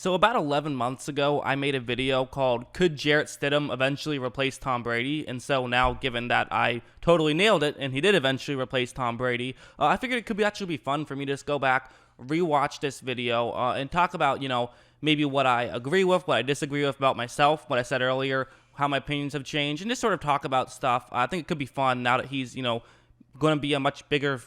So about 11 months ago, I made a video called "Could Jarrett Stidham Eventually Replace Tom Brady?" And so now, given that I totally nailed it, and he did eventually replace Tom Brady, I figured it could actually be fun for me to just go back, rewatch this video, and talk about, maybe what I agree with, what I disagree with about myself, what I said earlier, how my opinions have changed, and just sort of talk about stuff. I think it could be fun now that he's, going to be a much bigger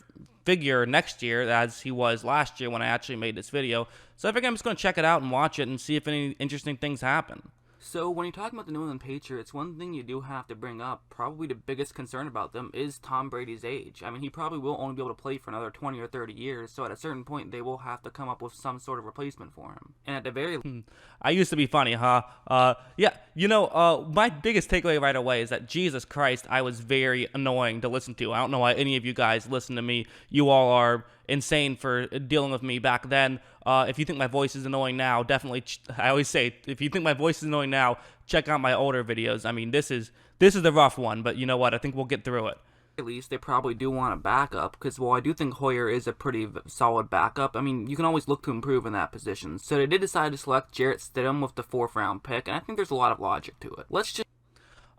figure next year as he was last year when I actually made this video. So I think I'm just going to check it out and watch it and see if any interesting things happen. So when you're talking about the New England Patriots, one thing you do have to bring up, probably the biggest concern about them, is Tom Brady's age. I mean, he probably will only be able to play for another 20 or 30 years, so at a certain point, they will have to come up with some sort of replacement for him. And at the very I used to be funny, huh? Yeah, my biggest takeaway right away is that, Jesus Christ, I was very annoying to listen to. I don't know why any of you guys listen to me. You all are insane for dealing with me back then. If you think my voice is annoying now, definitely, I always say, if you think my voice is annoying now, check out my older videos. I mean, this is the rough one, but you know what? I think we'll get through it. At least they probably do want a backup, because while I do think Hoyer is a pretty solid backup, I mean, you can always look to improve in that position. So they did decide to select Jarrett Stidham with the 4th round pick, and I think there's a lot of logic to it. Let's just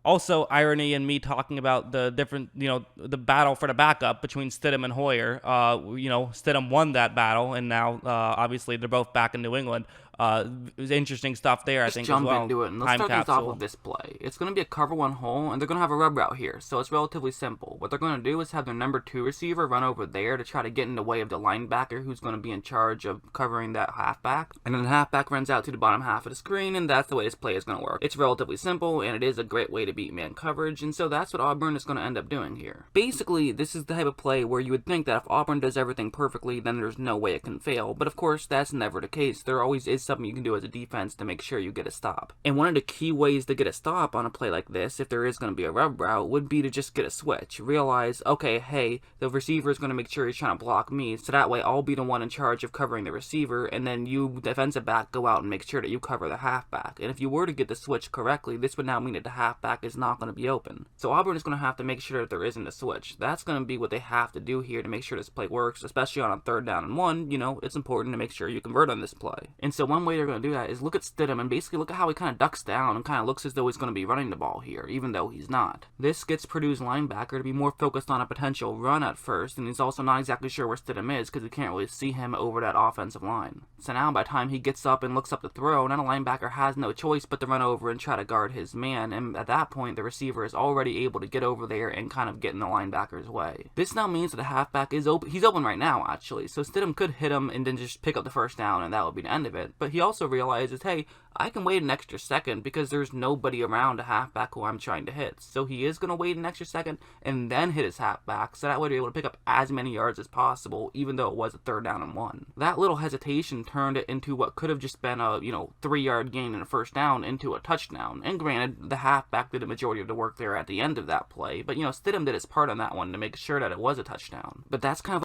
Also, irony in me talking about the different, the battle for the backup between Stidham and Hoyer. Stidham won that battle, and now, obviously, they're both back in New England. It was interesting stuff there, I think, jump as well. into it, and let's start things off with this play. It's going to be a cover 1 hole, and they're going to have a rub route here, so it's relatively simple. What they're going to do is have their number 2 receiver run over there to try to get in the way of the linebacker who's going to be in charge of covering that halfback. And then the halfback runs out to the bottom half of the screen, and that's the way this play is going to work. It's relatively simple, and it is a great way to beat man coverage, and so that's what Auburn is going to end up doing here. Basically, this is the type of play where you would think that if Auburn does everything perfectly, then there's no way it can fail, but of course, that's never the case. There always is something you can do as a defense to make sure you get a stop. And one of the key ways to get a stop on a play like this, if there is going to be a rub route, would be to just get a switch. Realize, okay, hey, the receiver is going to make sure he's trying to block me, so that way I'll be the one in charge of covering the receiver, and then you, defensive back, go out and make sure that you cover the halfback. And if you were to get the switch correctly, this would now mean that the halfback is not going to be open. So Auburn is going to have to make sure that there isn't a switch. That's going to be what they have to do here to make sure this play works, especially on a 3rd down and 1. It's important to make sure you convert on this play. And so one way they're going to do that is look at Stidham and basically look at how he kind of ducks down and kind of looks as though he's going to be running the ball here, even though he's not. This gets Purdue's linebacker to be more focused on a potential run at first, and he's also not exactly sure where Stidham is because he can't really see him over that offensive line. So now by the time he gets up and looks up to throw, now the linebacker has no choice but to run over and try to guard his man, and at that point the receiver is already able to get over there and kind of get in the linebacker's way. This now means that the halfback is open. He's open right now, actually, so Stidham could hit him and then just pick up the 1st down, and that would be the end of it. But he also realizes, hey, I can wait an extra second because there's nobody around a halfback who I'm trying to hit. So he is going to wait an extra second and then hit his halfback, so that way they're able to pick up as many yards as possible, even though it was a 3rd down and 1. That little hesitation turned it into what could have just been a, 3-yard gain and a 1st down into a touchdown. And granted, the halfback did the majority of the work there at the end of that play, but, Stidham did his part on that one to make sure that it was a touchdown. But that's kind of...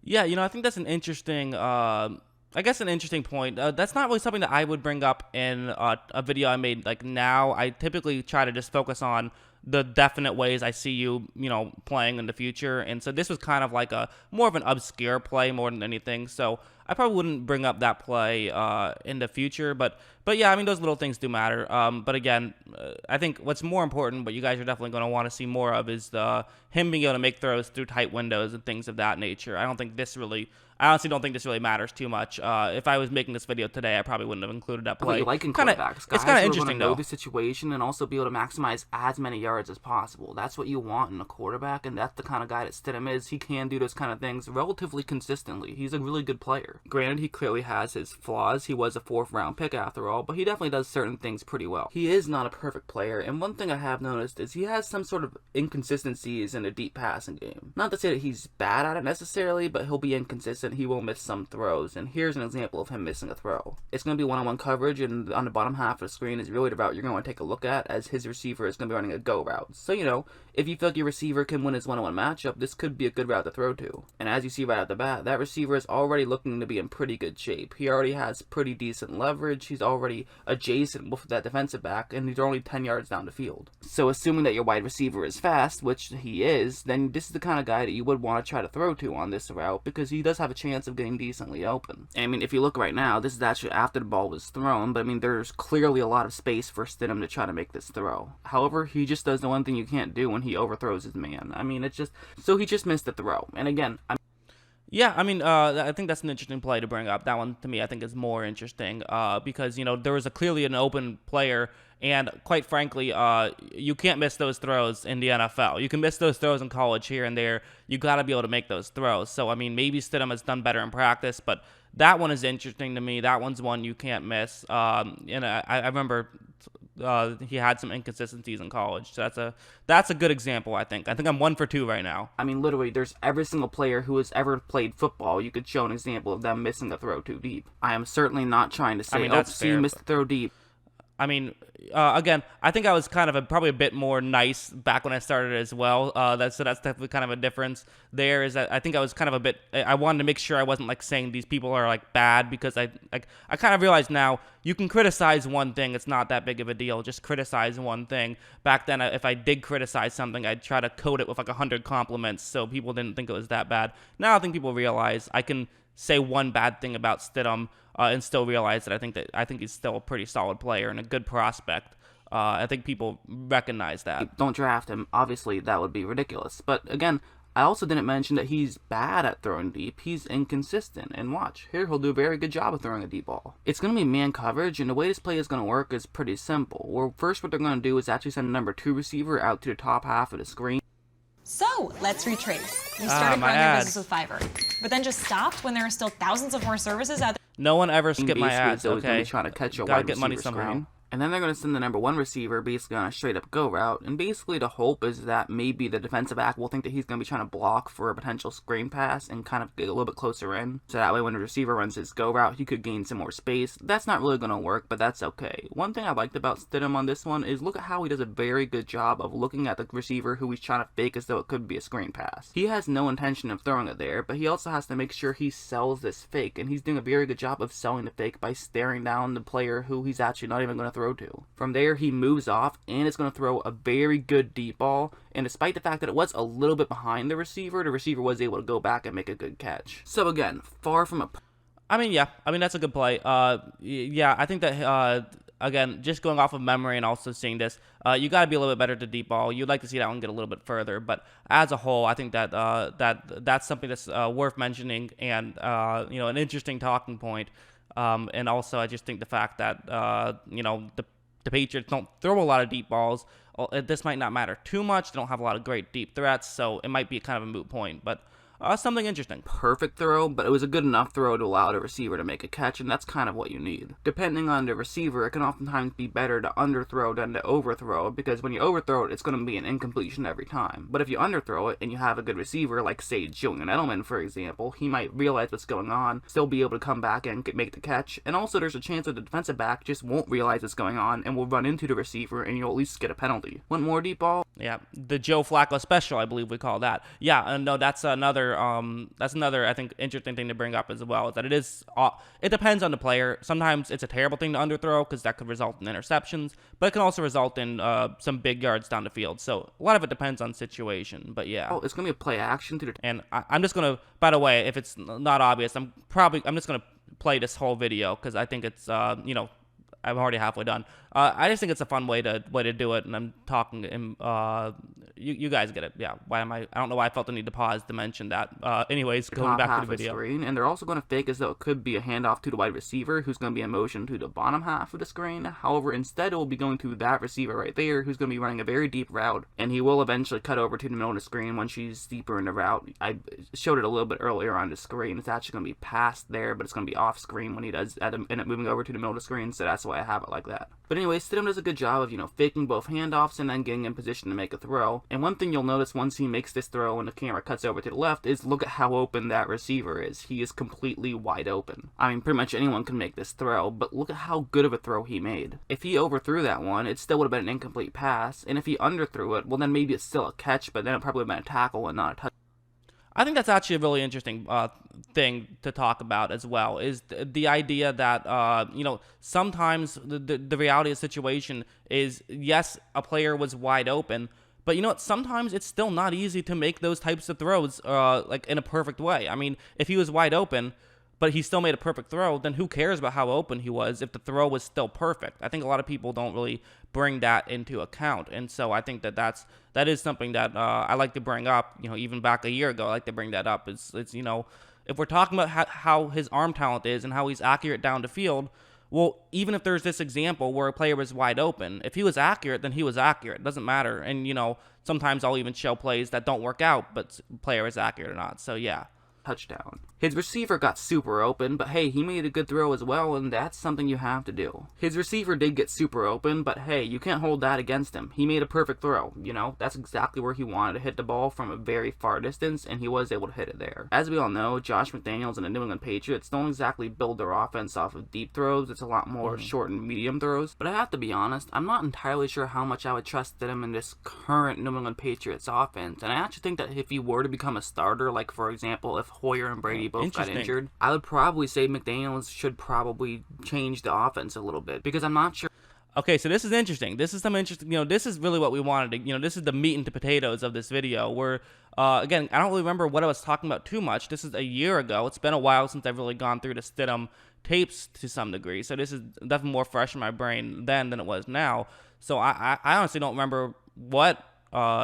Yeah, I think that's an interesting... an interesting point. That's not really something that I would bring up in a video I made now. I typically try to just focus on the definite ways I see you, playing in the future. And so this was kind of like more of an obscure play more than anything. So I probably wouldn't bring up that play in the future. But yeah, I mean, those little things do matter. But again, I think what's more important, what you guys are definitely going to want to see more of, is him being able to make throws through tight windows and things of that nature. I honestly don't think this really matters too much. If I was making this video today, I probably wouldn't have included that play. You like in quarterbacks, guys, it's kind of interesting, know though. The situation and also be able to maximize as many yards as possible. That's what you want in a quarterback, and that's the kind of guy that Stidham is. He can do those kind of things relatively consistently. He's a really good player. Granted, he clearly has his flaws. He was a 4th round pick after all, but he definitely does certain things pretty well. He is not a perfect player, and one thing I have noticed is he has some sort of inconsistencies in a deep passing game. Not to say that he's bad at it necessarily, but he'll be inconsistent. He will miss some throws, and here's an example of him missing a throw. It's going to be one-on-one coverage, and on the bottom half of the screen is really the route you're going to take a look at, as his receiver is going to be running a go route. So, if you feel like your receiver can win his one-on-one matchup, this could be a good route to throw to. And as you see right off the bat, that receiver is already looking to be in pretty good shape. He already has pretty decent leverage. He's already adjacent with that defensive back, and he's only 10 yards down the field. So assuming that your wide receiver is fast, which he is, then this is the kind of guy that you would want to try to throw to on this route, because he does have a chance of getting decently open. And I mean, if you look right now, this is actually after the ball was thrown, but I mean, there's clearly a lot of space for Stidham to try to make this throw. However, he just does the one thing you can't do when he overthrows his man. I mean, so he just missed the throw. And again, Yeah, I mean, I think that's an interesting play to bring up. That one, to me, I think is more interesting because, there was clearly an open player, and quite frankly, you can't miss those throws in the NFL. You can miss those throws in college here and there. You got to be able to make those throws. So, I mean, maybe Stidham has done better in practice, but that one is interesting to me. That one's one you can't miss. And I remember he had some inconsistencies in college. So that's a good example, I think. I think I'm 1 for 2 right now. I mean, literally, there's every single player who has ever played football, you could show an example of them missing a throw too deep. I am certainly not trying to say, he missed the throw deep. I mean, again, I think I was kind of probably a bit more nice back when I started as well. That's definitely kind of a difference there. Is that I think I was kind of a bit. I wanted to make sure I wasn't saying these people are bad, because I kind of realize now you can criticize one thing. It's not that big of a deal. Just criticize one thing. Back then, if I did criticize something, I'd try to coat it with 100 compliments so people didn't think it was that bad. Now I think people realize I can say one bad thing about Stidham and still realize that I think he's still a pretty solid player and a good prospect. I think people recognize that. Don't draft him. Obviously, that would be ridiculous. But again, I also didn't mention that he's bad at throwing deep. He's inconsistent. And watch, here he'll do a very good job of throwing a deep ball. It's going to be man coverage, and the way this play is going to work is pretty simple. Well, first what they're going to do is actually send a number 2 receiver out to the top half of the screen. So, let's retrace. You started growing your business with Fiverr, but then just stopped when there are still thousands of more services out there. No one ever skipped my ads, okay? Going to be trying to catch your Gotta wide get money receiver somehow. screen. And then they're going to send the number 1 receiver basically on a straight up go route. And basically the hope is that maybe the defensive back will think that he's going to be trying to block for a potential screen pass and kind of get a little bit closer in. So that way when the receiver runs his go route, he could gain some more space. That's not really going to work, but that's okay. One thing I liked about Stidham on this one is look at how he does a very good job of looking at the receiver who he's trying to fake as though it could be a screen pass. He has no intention of throwing it there, but he also has to make sure he sells this fake. And he's doing a very good job of selling the fake by staring down the player who he's actually not even going to throw to. From there, he moves off and is going to throw a very good deep ball. And despite the fact that it was a little bit behind the receiver was able to go back and make a good catch. So again, far from a... Yeah. That's a good play. Yeah, I think that, again, just going off of memory and also seeing this, you got to be a little bit better at the deep ball. You'd like to see that one get a little bit further. But as a whole, I think that that's something that's worth mentioning and, an interesting talking point. And also, I just think the fact that, the Patriots don't throw a lot of deep balls. This might not matter too much. They don't have a lot of great deep threats, so it might be kind of a moot point. But something interesting. Perfect throw, but it was a good enough throw to allow the receiver to make a catch, and that's kind of what you need. Depending on the receiver, it can oftentimes be better to underthrow than to overthrow, because when you overthrow it, it's going to be an incompletion every time. But if you underthrow it and you have a good receiver, like say Julian Edelman, for example, he might realize what's going on, still be able to come back and make the catch, and also there's a chance that the defensive back just won't realize what's going on and will run into the receiver, and you'll at least get a penalty. Want more deep ball? Yeah, the Joe Flacco special, I believe we call that. Yeah, no, that's another, I think, interesting thing to bring up as well, is that it depends on the player. Sometimes it's a terrible thing to underthrow because that could result in interceptions, but it can also result in some big yards down the field. So a lot of it depends on situation, but yeah. Oh, it's going to be a play action to the... And I'm just going to, by the way, if it's not obvious, I'm just going to play this whole video because I think it's, I'm already halfway done. I just think it's a fun way to do it, and I'm talking. You guys get it, yeah. I don't know why I felt the need to pause to mention that. Anyways, going back to the video. Screen, and they're also going to fake as though it could be a handoff to the wide receiver, who's going to be in motion to the bottom half of the screen. However, instead it will be going to that receiver right there, who's going to be running a very deep route, and he will eventually cut over to the middle of the screen when she's deeper in the route. I showed it a little bit earlier on the screen. It's actually going to be past there, but it's going to be off screen when he does end up moving over to the middle of the screen. So that's why I have it like that. But anyway, Stidham does a good job of, faking both handoffs and then getting in position to make a throw. And one thing you'll notice once he makes this throw and the camera cuts over to the left is look at how open that receiver is. He is completely wide open. I mean, pretty much anyone can make this throw, but look at how good of a throw he made. If he overthrew that one, it still would have been an incomplete pass. And if he underthrew it, well, then maybe it's still a catch, but then it probably would have been a tackle and not a touchdown. I think that's actually a really interesting thing to talk about as well, is the idea that, sometimes the reality of the situation is, yes, a player was wide open, but you know what? Sometimes it's still not easy to make those types of throws like in a perfect way. I mean, if he was wide open, but he still made a perfect throw, then who cares about how open he was if the throw was still perfect? I think a lot of people don't really bring that into account. And so I think that is something that I like to bring up, even back a year ago. I like to bring that up. It's if we're talking about how his arm talent is and how he's accurate down the field, well, even if there's this example where a player was wide open, if he was accurate, then he was accurate. It doesn't matter. And, sometimes I'll even show plays that don't work out, but player is accurate or not. So, yeah. Touchdown. His receiver got super open, but hey, he made a good throw as well, and that's something you have to do. His receiver did get super open, but hey, you can't hold that against him. He made a perfect throw, that's exactly where he wanted to hit the ball from a very far distance, and he was able to hit it there. As we all know, Josh McDaniels and the New England Patriots don't exactly build their offense off of deep throws. It's a lot more short and medium throws, but I have to be honest, I'm not entirely sure how much I would trust him in this current New England Patriots offense, and I actually think that if he were to become a starter, like for example, if Hoyer and Brady both got injured, I would probably say McDaniels should probably change the offense a little bit, because I'm not sure. Okay, so this is interesting. This is some interesting, this is really what we wanted to, this is the meat and the potatoes of this video, where, again, I don't really remember what I was talking about too much. This is a year ago. It's been a while since I've really gone through the Stidham tapes to some degree, so this is definitely more fresh in my brain then than it was now. So I honestly don't remember what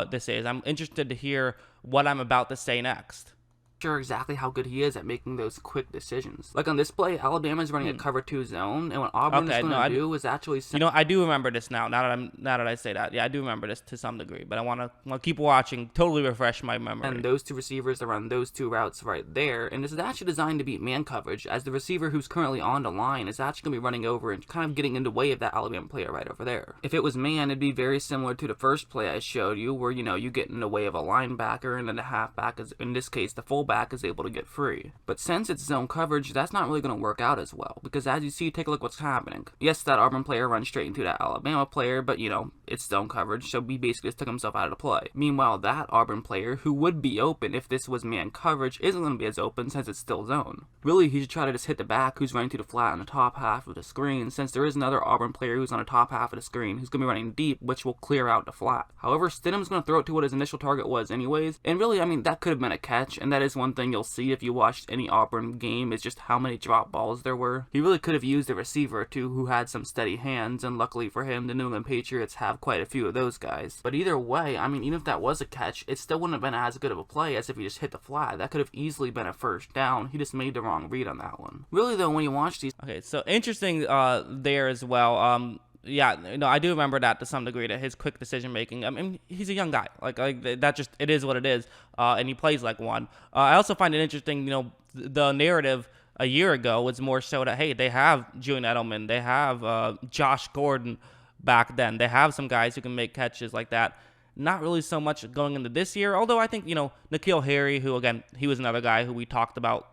this is. I'm interested to hear what I'm about to say next. Sure exactly how good he is at making those quick decisions. Like on this play, Alabama's running a cover 2 zone, and what Auburn is going to do is actually I do remember this now. Now that I say that, yeah, I do remember this to some degree. But I want to keep watching, totally refresh my memory. And those two receivers that run those two routes right there, and this is actually designed to beat man coverage, as the receiver who's currently on the line is actually going to be running over and kind of getting in the way of that Alabama player right over there. If it was man, it'd be very similar to the first play I showed you, where you get in the way of a linebacker, and then the halfback is, in this case, the fullback is able to get free. But since it's zone coverage, that's not really going to work out as well, because as you see, take a look what's happening. Yes, that Auburn player runs straight into that Alabama player, but it's zone coverage, so he basically just took himself out of the play. Meanwhile, that Auburn player, who would be open if this was man coverage, isn't going to be as open since it's still zone. Really, he should try to just hit the back who's running to the flat on the top half of the screen, since there is another Auburn player who's on the top half of the screen who's going to be running deep, which will clear out the flat. However, Stidham's going to throw it to what his initial target was anyways, and really, that could have been a catch, and that is one thing you'll see if you watched any Auburn game, is just how many drop balls there were. He really could have used a receiver or two who had some steady hands, and luckily for him, the New England Patriots have quite a few of those guys. But either way, even if that was a catch, it still wouldn't have been as good of a play as if he just hit the flat. That could have easily been a first down. He just made the wrong read on that one. Really though, when you watch these... Okay, so interesting there as well. Yeah, I do remember that to some degree, that his quick decision making. He's a young guy. Like that, just it is what it is, and he plays like one. I also find it interesting. The narrative a year ago was more so that hey, they have Julian Edelman, they have Josh Gordon back then. They have some guys who can make catches like that. Not really so much going into this year. Although I think N'Keal Harry, who again he was another guy who we talked about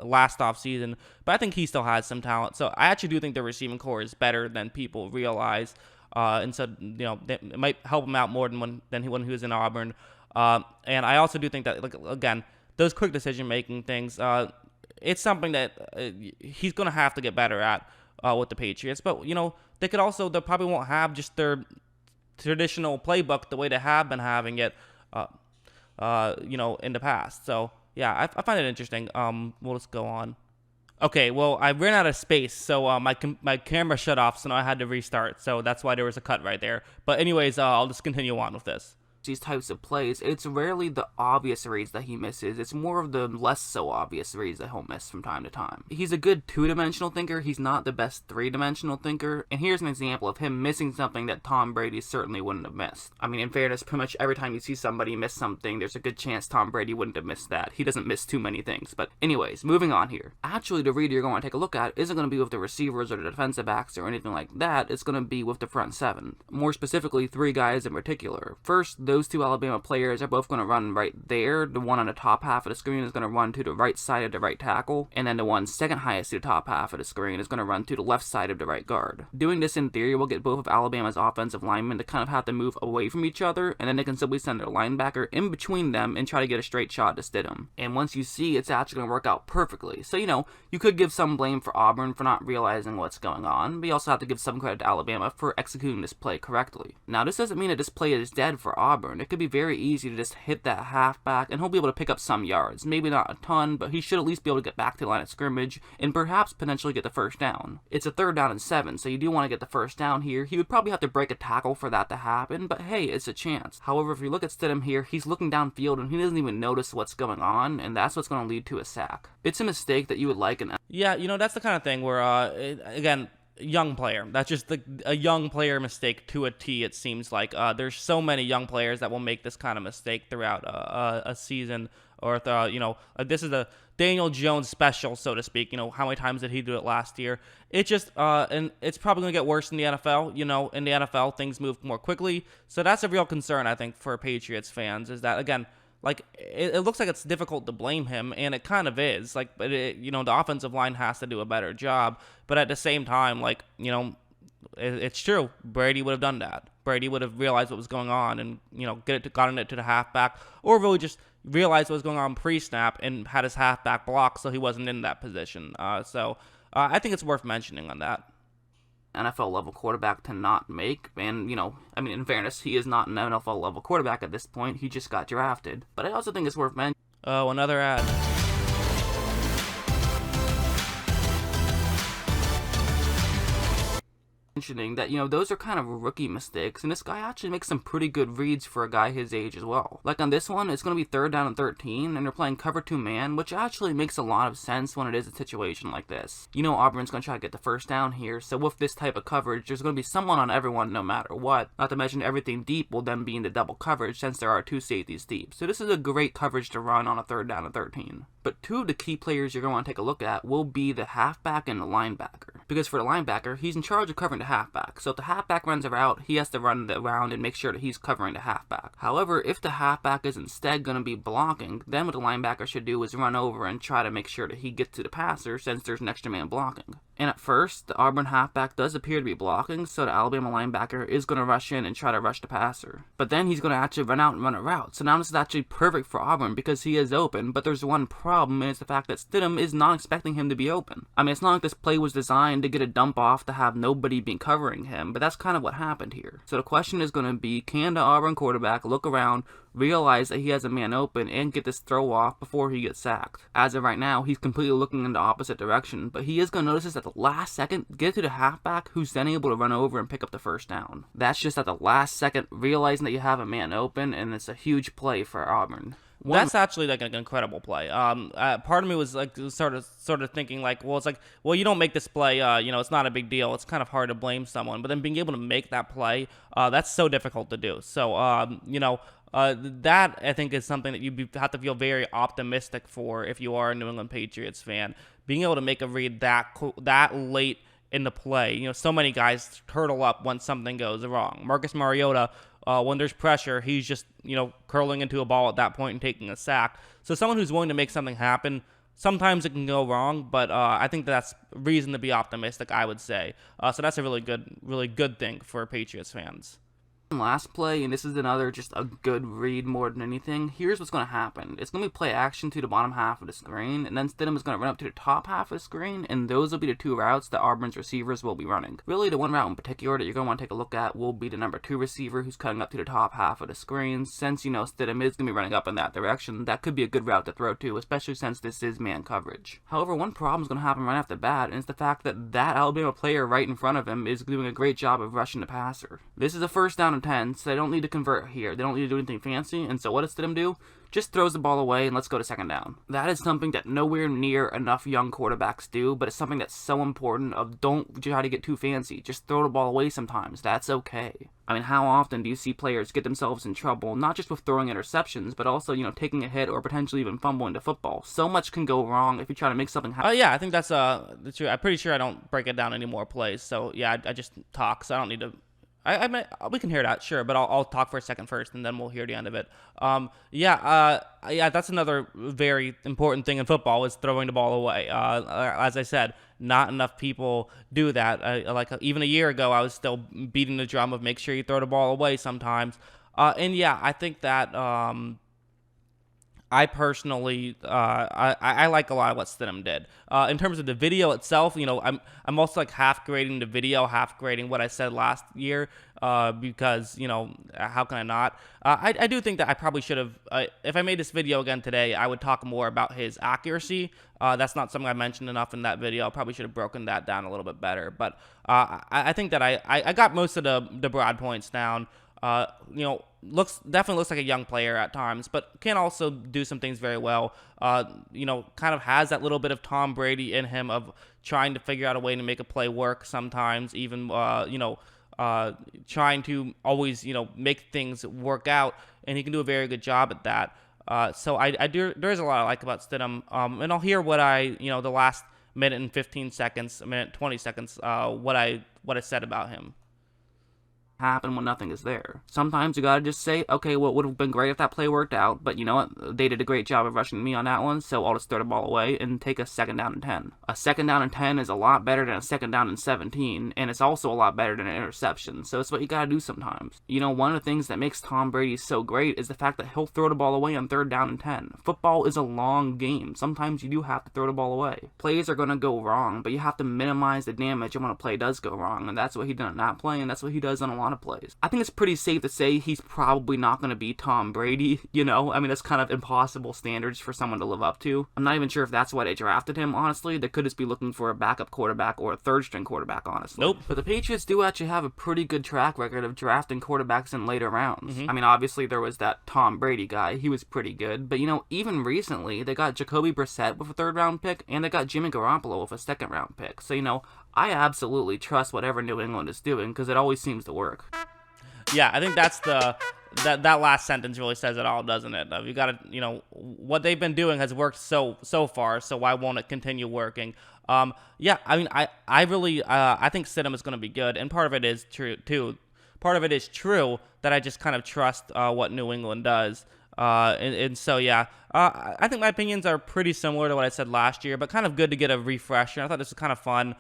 last offseason, but I think he still has some talent. So I actually do think the receiving core is better than people realize, and so it might help him out more when he was in Auburn. And I also do think that again, those quick decision making things, it's something that he's going to have to get better at with the Patriots. But they probably won't have just their traditional playbook the way they have been having it, in the past. So. Yeah, I find it interesting. We'll just go on. Okay, well, I ran out of space, so my camera shut off, so now I had to restart. So that's why there was a cut right there. But anyways, I'll just continue on with this. These types of plays, it's rarely the obvious reads that he misses. It's more of the less so obvious reads that he'll miss from time to time. He's a good two-dimensional thinker. He's not the best three-dimensional thinker. And here's an example of him missing something that Tom Brady certainly wouldn't have missed. In fairness, pretty much every time you see somebody miss something, there's a good chance Tom Brady wouldn't have missed that. He doesn't miss too many things. But anyways, moving on here. Actually, the read you're going to take a look at isn't going to be with the receivers or the defensive backs or anything like that. It's going to be with the front seven. More specifically, 3 guys in particular. First, those those two Alabama players are both going to run right there. The one on the top half of the screen is going to run to the right side of the right tackle, and then the one second highest to the top half of the screen is going to run to the left side of the right guard. Doing this in theory will get both of Alabama's offensive linemen to kind of have to move away from each other, and then they can simply send their linebacker in between them and try to get a straight shot to Stidham. And once you see, it's actually going to work out perfectly. So, you could give some blame for Auburn for not realizing what's going on, but you also have to give some credit to Alabama for executing this play correctly. Now, this doesn't mean that this play is dead for Auburn. It could be very easy to just hit that halfback, and he'll be able to pick up some yards. Maybe not a ton, but he should at least be able to get back to the line of scrimmage and perhaps potentially get the first down. It's a 3rd down and 7, so you do want to get the first down here. He would probably have to break a tackle for that to happen, but hey, it's a chance. However, if you look at Stidham here, he's looking downfield and he doesn't even notice what's going on, and that's what's going to lead to a sack. It's a mistake that you would like. Yeah, that's the kind of thing where, again, young player. That's just a young player mistake to a T, it seems like. There's so many young players that will make this kind of mistake throughout a season, or this is a Daniel Jones special, so to speak. How many times did he do it last year? It just, and it's probably going to get worse in the NFL. In the NFL, things move more quickly. So that's a real concern, I think, for Patriots fans, is that, again, it looks like it's difficult to blame him, and it kind of is. But the offensive line has to do a better job. But at the same time, it's true. Brady would have done that. Brady would have realized what was going on and, gotten it to the halfback, or really just realized what was going on pre-snap and had his halfback blocked so he wasn't in that position. So I think it's worth mentioning on that. NFL level quarterback to not make, and in fairness, he is not an NFL level quarterback at this point. He just got drafted. But I also think it's worth mentioning. Oh, another ad. That, those are kind of rookie mistakes, and this guy actually makes some pretty good reads for a guy his age as well. Like on this one, it's going to be 3rd down and 13, and they're playing cover 2 man, which actually makes a lot of sense when it is a situation like this. Auburn's going to try to get the first down here, so with this type of coverage, there's going to be someone on everyone no matter what. Not to mention everything deep will then be into double coverage since there are 2 safeties deep. So this is a great coverage to run on a 3rd down and 13. But 2 of the key players you're going to want to take a look at will be the halfback and the linebacker. Because for the linebacker, he's in charge of covering the halfback. So if the halfback runs a route, he has to run the route and make sure that he's covering the halfback. However, if the halfback is instead going to be blocking, then what the linebacker should do is run over and try to make sure that he gets to the passer since there's an extra man blocking. And at first, the Auburn halfback does appear to be blocking, so the Alabama linebacker is going to rush in and try to rush the passer. But then he's going to actually run out and run a route. So now this is actually perfect for Auburn because he is open, but there's one problem, and it's the fact that Stidham is not expecting him to be open. It's not like this play was designed to get a dump off to have nobody be covering him, but that's kind of what happened here. So the question is going to be, can the Auburn quarterback look around, realize that he has a man open, and get this throw off before he gets sacked? As of right now, he's completely looking in the opposite direction, but he is going to notice this at the last second, get to the halfback, who's then able to run over and pick up the first down. That's just at the last second, realizing that you have a man open, and it's a huge play for Auburn. That's actually an incredible play. Part of me was sort of thinking well, you don't make this play, it's not a big deal. It's kind of hard to blame someone, but then being able to make that play, that's so difficult to do. So, that I think is something that you have to feel very optimistic for if you are a New England Patriots fan. Being able to make a read that late in the play. So many guys turtle up when something goes wrong. Marcus Mariota, when there's pressure, he's just, curling into a ball at that point and taking a sack. So someone who's willing to make something happen, sometimes it can go wrong, but I think that's reason to be optimistic, I would say. So that's a really good thing for Patriots fans. Last play, and this is another just a good read more than anything. Here's what's going to happen. It's going to be play action to the bottom half of the screen, and then Stidham is going to run up to the top half of the screen, and those will be the 2 routes that Auburn's receivers will be running. Really, the one route in particular that you're going to want to take a look at will be the number 2 receiver who's cutting up to the top half of the screen. Since, Stidham is going to be running up in that direction, that could be a good route to throw to, especially since this is man coverage. However, one problem is going to happen right off the bat, and it's the fact that Alabama player right in front of him is doing a great job of rushing the passer. This is a 1st down and 10, so they don't need to convert here. They don't need to do anything fancy, and so what does Stidham do? Just throws the ball away and let's go to 2nd down. That is something that nowhere near enough young quarterbacks do, but it's something that's so important of don't try to get too fancy. Just throw the ball away sometimes. That's okay. How often do you see players get themselves in trouble, not just with throwing interceptions, but also, taking a hit or potentially even fumbling the football? So much can go wrong if you try to make something happen. Yeah, I think that's true. I'm pretty sure I don't break it down any more plays, so yeah, I just talk, so I don't need to We can hear that, sure, but I'll talk for a second first, and then we'll hear the end of it. Yeah, that's another very important thing in football is throwing the ball away. As I said, not enough people do that. Even a year ago, I was still beating the drum of make sure you throw the ball away sometimes. And yeah, I think that I personally, I like a lot of what Stidham did. In terms of the video itself, I'm also like half grading the video, half grading what I said last year, because, how can I not? I do think that I probably should have, if I made this video again today, I would talk more about his accuracy. That's not something I mentioned enough in that video. I probably should have broken that down a little bit better. But I think that I got most of the broad points down. Definitely looks like a young player at times, but can also do some things very well. Kind of has that little bit of Tom Brady in him of trying to figure out a way to make a play work sometimes, even, trying to always, make things work out, and he can do a very good job at that. So there's a lot I like about Stidham, and I'll hear what the last minute and 15 seconds, a minute 20 seconds, what I said about him. Happen when nothing is there. Sometimes you gotta just say, okay, well, it would have been great if that play worked out, but you know what? They did a great job of rushing me on that one, so I'll just throw the ball away and take a 2nd down and 10. A 2nd down and 10 is a lot better than a 2nd down and 17, and it's also a lot better than an interception, so it's what you gotta do sometimes. One of the things that makes Tom Brady so great is the fact that he'll throw the ball away on 3rd down and 10. Football is a long game. Sometimes you do have to throw the ball away. Plays are gonna go wrong, but you have to minimize the damage when a play does go wrong, and that's what he did on that play, and that's what he does on a lot of plays. I think it's pretty safe to say he's probably not going to be Tom Brady, that's kind of impossible standards for someone to live up to. I'm not even sure if that's why they drafted him, honestly. They could just be looking for a backup quarterback or a 3rd-string quarterback, honestly. Nope. But the Patriots do actually have a pretty good track record of drafting quarterbacks in later rounds. Mm-hmm. I mean, obviously there was that Tom Brady guy. He was pretty good. But, even recently, they got Jacoby Brissett with a 3rd-round pick, and they got Jimmy Garoppolo with a 2nd-round pick. So, I absolutely trust whatever New England is doing because it always seems to work. Yeah, I think that's that last sentence really says it all, doesn't it? You got to, what they've been doing has worked so far, so why won't it continue working? Yeah, I mean, I really I think Stidham is going to be good, and part of it is true too. Part of it is true that I just kind of trust what New England does. And so, yeah, I think my opinions are pretty similar to what I said last year, but kind of good to get a refresher. I thought this was kind of fun.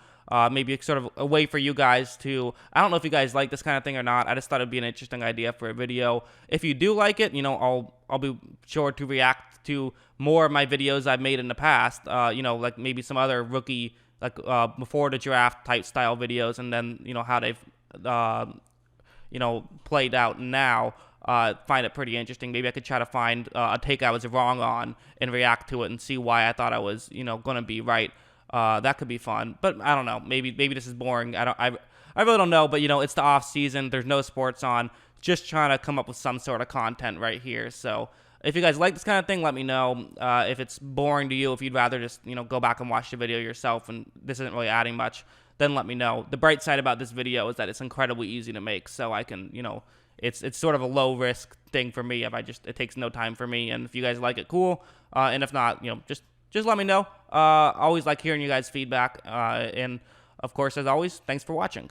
Maybe sort of a way for you guys to, I don't know if you guys like this kind of thing or not. I just thought it'd be an interesting idea for a video. If you do like it, I'll be sure to react to more of my videos I've made in the past. Like maybe some other rookie, like before the draft type style videos, and then, how they've, played out now. Find it pretty interesting. Maybe I could try to find a take I was wrong on and react to it and see why I thought I was, going to be right. That could be fun, but I don't know. Maybe this is boring. I really don't know. But it's the off season. There's no sports on. Just trying to come up with some sort of content right here. So if you guys like this kind of thing, let me know. If it's boring to you, if you'd rather just go back and watch the video yourself, and this isn't really adding much, then let me know. The bright side about this video is that it's incredibly easy to make. So I can it's sort of a low risk thing for me. It takes no time for me, and if you guys like it, cool. And if not, just let me know. Always like hearing you guys' feedback. And of course, as always, thanks for watching.